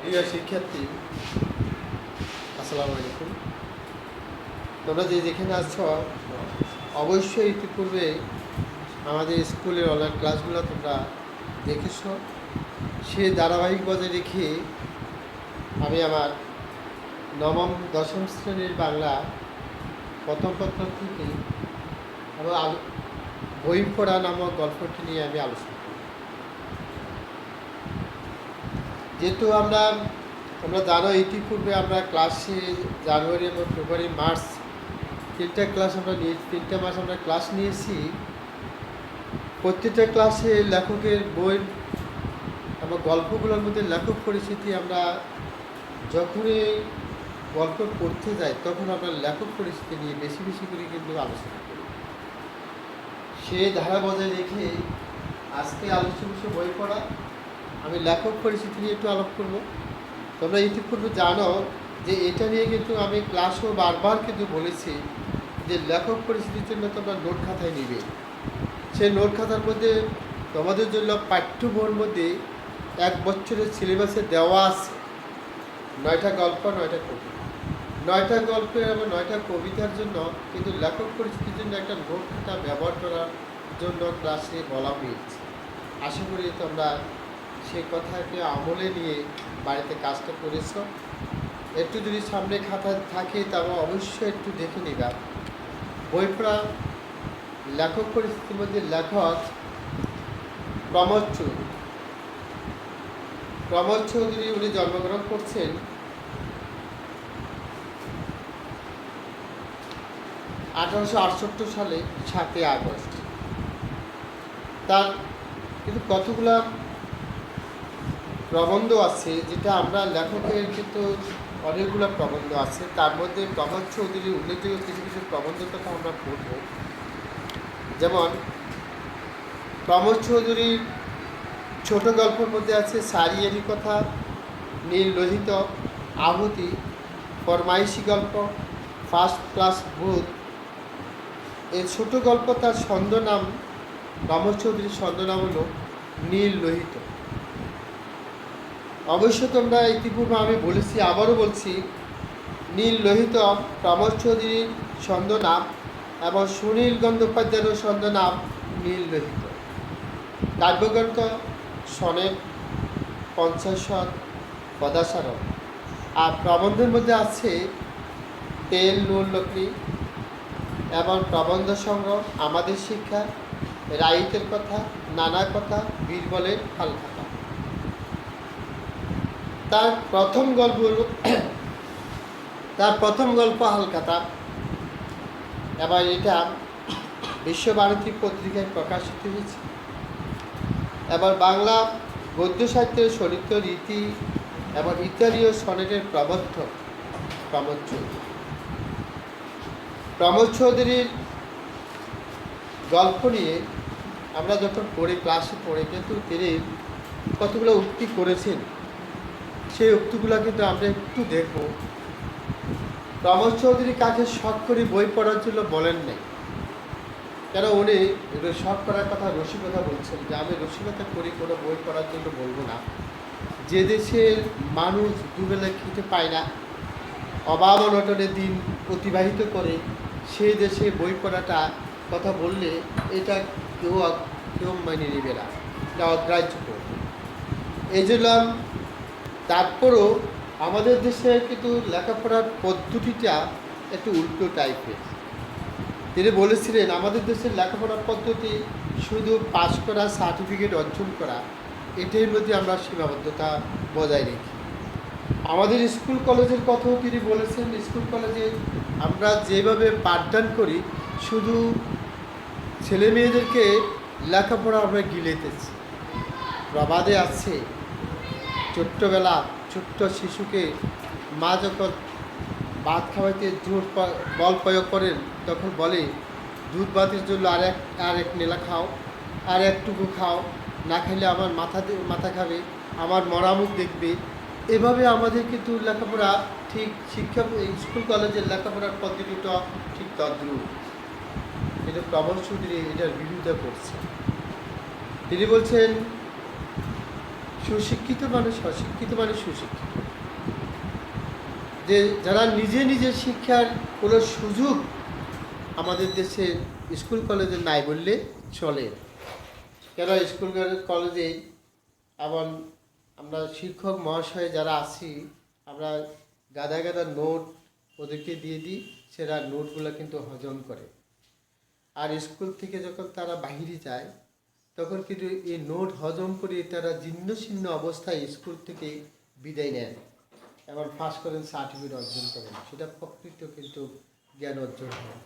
প্রিয় শিক্ষার্থী, আসসালামু আলাইকুম। তোমরা যেখানে আছো অবশ্যই ইতিপূর্বে আমাদের স্কুলের অনলাইন ক্লাসগুলো তোমরা দেখেছ। সে ধারাবাহিক বজায় রেখে আমি আমার নবম দশম শ্রেণীর বাংলা প্রথম পত্র থেকে বই পড়া নামক গল্পটি নিয়ে আমি আলোচনা করি। যেহেতু তোমরা জানো ইতিপূর্বে আমরা ক্লাসে জানুয়ারি এবং ফেব্রুয়ারি মার্চ তিনটা মাস আমরা ক্লাস নিয়েছি। প্রত্যেকটা ক্লাসে লেখকের বই এবং গল্পগুলোর মধ্যে লেখক পরিচিতি আমরা যখনই গল্প পড়তে যাই তখন আমরা লেখক পরিচিতি নিয়ে বেশি বেশি করে কিন্তু আলোচনা করি। সে ধারা বজায় রেখে আজকে আলোচনা বিষয় বই পড়া, আমি লেখক পরিচিতি নিয়ে একটু আলাপ করব। তোমরা ইতিপূর্বে জানো যে এটা নিয়ে কিন্তু আমি ক্লাসও বারবার কিন্তু বলেছি যে লেখক পরিচিতির জন্য তোমরা নোট খাতায় নিবে। সেই নোট খাতার মধ্যে তোমাদের জন্য পাঠ্য বইয়ের মধ্যে 1 বছরের সিলেবাসে দেওয়া আছে 9টা গল্প, 9টা কবিতা। 9টা গল্পের এবং 9টা কবিতার জন্য কিন্তু লেখক পরিচিতির জন্য একটা নোট খাতা ব্যবহার করার জন্য ক্লাসে বলা হয়েছে। আশা করি তোমরা সেই কথাকে আমলে নিয়ে বাড়িতে কাজটা করেছ। একটু যদি সামনে খাতা থাকে তবে অবশ্যই একটু দেখে নিবা। বই পড়া লেখক পরিস্থিতির মধ্যে লেখক প্রমোদ চৌধুরী। উনি জন্মগ্রহণ করছেন 1868 সালে 7 আগস্ট। তার কিন্তু কতগুলা প্রবন্ধ আছে, যেটা আমরা লেখকের কিন্তু অনেকগুলো প্রবন্ধ আছে। তার মধ্যে প্রমোদ চৌধুরীর উল্লেখযোগ্য কিছু কিছু প্রবন্ধের কথা আমরা পড়ব। যেমন প্রমোদ চৌধুরীর ছোট গল্পের মধ্যে আছে সারিয়ারি কথা, নীল লোহিত, আহুতি, ফরমাইশি গল্প, ফার্স্ট ক্লাস ভূত। এই ছোট গল্প তার ছন্দনাম, প্রমোদ চৌধুরীর ছন্দনাম হলো নীল লোহিত। অবশ্য তোমরা ইতিপূর্বে আমি বলেছি, আবারও বলছি, নীল লোহিত প্রমোদ চৌধুরীর ছন্দনাম এবং সুনীল গঙ্গোপাধ্যায়েরও ছন্দনাম নীল লোহিত। কাব্যগ্রন্থ সনেট, পঞ্চাশদ, পদাসারণ। আর প্রবন্ধের মধ্যে আছে তেল নুন লকড়ি এবং প্রবন্ধ সংগ্রহ, আমাদের শিক্ষা, রাইতের কথা, নানা কথা, বীরবলের হালখাতা। তার প্রথম গল্প হালখাতা, এবার এটা বিশ্বভারতী পত্রিকায় প্রকাশিত হয়েছে। এবার বাংলা গদ্য সাহিত্যের চরিত্র রীতি এবং ইতালীয় সনেটের প্রবর্তক প্রমোদ চৌধুরী। প্রমোদ চৌধুরীর গল্প নিয়ে আমরা যখন ক্লাসে পড়ে কিন্তু তিনি কতগুলো উক্তি করেছেন, সেই উক্তিগুলো কিন্তু আমরা একটু দেখব। প্রমোদ চৌধুরী কাকে শখ করে বই পড়ার জন্য বলেন নাই, কেন উনি শখ করার কথা রসিকতা বলছেন যে আমি রসিকতা করি, কোনো বই পড়ার জন্য বলবো না। যে দেশের মানুষ দুবেলা খেতে পায় না, অভাব অনটনে দিন অতিবাহিত করে, সেই দেশে বই পড়াটা কথা বললে এটা কেউ মেনে নেবে না, এটা অগ্রাহ্য করবে। এই জন্য তারপরও আমাদের দেশে কিন্তু লেখাপড়ার পদ্ধতিটা একটু উল্টো টাইপের। তিনি বলেছিলেন আমাদের দেশের লেখাপড়ার পদ্ধতি শুধু পাস করা, সার্টিফিকেট অর্জন করা, এটার মধ্যে আমরা সীমাবদ্ধতা বজায় রেখি। আমাদের স্কুল কলেজের কথাও তিনি বলেছেন, স্কুল কলেজে আমরা যেভাবে পাঠদান করি, শুধু ছেলে মেয়েদেরকে লেখাপড়া আমরা গিলেতেছি। প্রবাদে আছে, ছোট্টবেলা ছোট্ট শিশুকে মা যখন ভাত খাওয়াইতে জোর বল প্রয়োগ করেন তখন বলে দুধ ভাতের জন্য আরেক নেলা খাও, আর একটুকু খাও, না খাইলে আমার মাথা খাবে, আমার মরামুখ দেখবে। এভাবে আমাদের কিন্তু লেখাপড়া ঠিক স্কুল কলেজের লেখাপড়ার পদ্ধতিটা ঠিক তদ্রূপ। কিন্তু প্রমোদ চৌধুরী এটার বিরোধিতা করছে। তিনি বলছেন সুশিক্ষিত মানুষ অশিক্ষিত মানুষ সুশিক্ষিত, যে যারা নিজে নিজে শিক্ষার কোনো সুযোগ আমাদের দেশে স্কুল কলেজে নাই বললে চলে। কেন স্কুল কলেজে এমন আমরা শিক্ষক মহাশয় যারা আছি, আমরা গাদা গাদা নোট ওদেরকে দিয়ে দিই, সেরা নোটগুলো কিন্তু হজম করে। আর স্কুল থেকে যখন তারা বাহিরে যায় তখন কিন্তু এই নোট হজম করে তারা জীর্ণ শীর্ণ অবস্থায় স্কুল থেকে বিদায় নেন এবং পাস করেন, সার্টিফিকেট অর্জন করেন। সেটা প্রকৃত কিন্তু জ্ঞান অর্জন হয়।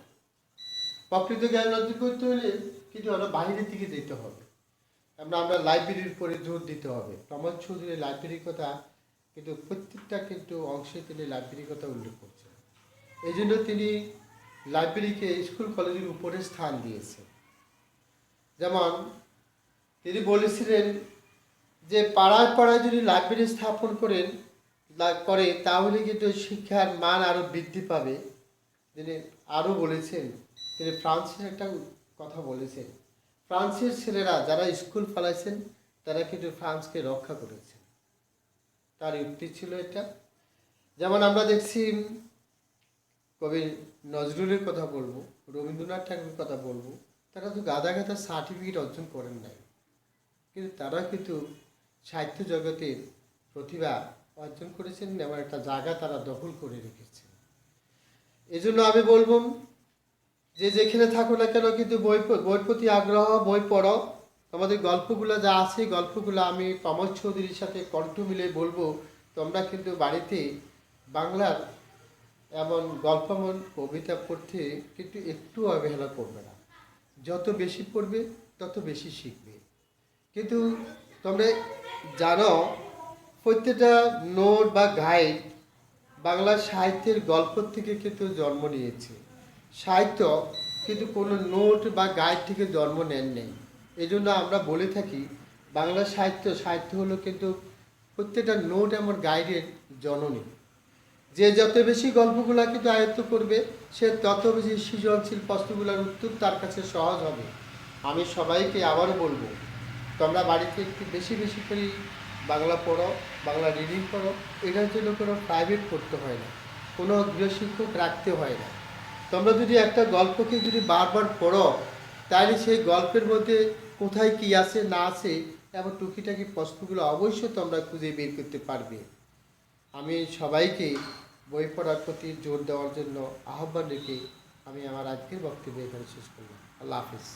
প্রকৃত জ্ঞান অর্জন করতে হলে কিন্তু আমরা বাইরের দিকে যেতে হবে। আমরা লাইব্রেরির উপরে জোর দিতে হবে। প্রমোদ চৌধুরীর লাইব্রেরির কথা কিন্তু প্রত্যেকটা কিন্তু অংশে তিনি লাইব্রেরির কথা উল্লেখ করছেন। এই জন্য তিনি লাইব্রেরিকে স্কুল কলেজের উপরে স্থান দিয়েছেন। যেমন তিনি বলেছিলেন যে পাড়ায় পাড়ায় যদি লাইব্রেরি স্থাপন করে তাহলে কিন্তু শিক্ষার মান আরও বৃদ্ধি পাবে। তিনি আরও বলেছেন, তিনি ফ্রান্সের একটা কথা বলেছেন, ফ্রান্সের ছেলেরা যারা স্কুল ফেলাইছেন তারা কিন্তু ফ্রান্সকে রক্ষা করেছেন। তার যুক্তি ছিল এটা। যেমন আমরা দেখছি কবি নজরুলের কথা বলবো, রবীন্দ্রনাথ ঠাকুরের কথা বলবো, তারা তো গাদা গাদা সার্টিফিকেট অর্জন করেন নাই, কিন্তু তারা কিন্তু সাহিত্য জগতের প্রতিভা অর্জন করেছেন এবং একটা জায়গা তারা দখল করে রেখেছেন। এই জন্য আমি বলবো যে যেখানে থাকো না কেন কিন্তু বইয়ের প্রতি আগ্রহ, বই পড়ো। আমাদের গল্পগুলো যা আছে গল্পগুলো আমি প্রমোদ চৌধুরীর সাথে কণ্ঠ মিলে বলবো, তোমরা কিন্তু বাড়িতে বাংলার এমন গল্পমন কবিতা পড়তে কিন্তু একটু অবহেলা করবে না। যত বেশি পড়বে তত বেশি শিখবে। কিন্তু তোমরা জানো প্রত্যেকটা নোট বা গাইড বাংলা সাহিত্যের গল্প থেকে কিন্তু জন্ম নিয়েছে। সাহিত্য কিন্তু কোনো নোট বা গাইড থেকে জন্ম নেন নেই। এই জন্য আমরা বলে থাকি বাংলা সাহিত্য হলো কিন্তু প্রত্যেকটা নোট এমন গাইডের জননী। যে যত বেশি গল্পগুলো কিন্তু আয়ত্ত করবে সে তত বেশি সৃজনশীল প্রশ্নগুলোর উত্তর তার কাছে সহজ হবে। আমি সবাইকে আবারও বলবো, তোমরা বাড়িতে একটু বেশি বেশি করে বাংলা পড়ো, বাংলা রিডিং করো। এটার জন্য কোনো প্রাইভেট পড়তে হয় না, কোনো গৃহশিক্ষক রাখতে হয় না। তোমরা যদি একটা গল্পকে যদি বারবার পড়ো তাহলে সেই গল্পের মধ্যে কোথায় কি আছে না আছে এবং টুকিটাকি প্রশ্নগুলো অবশ্যই তোমরা খুঁজে বের করতে পারবে। আমি সবাইকে বই পড়ার প্রতি জোর দেওয়ার জন্য আহ্বান রেখে আমি আমার আজকের বক্তব্য এখানে শেষ করলাম। আল্লাহ হাফিজ।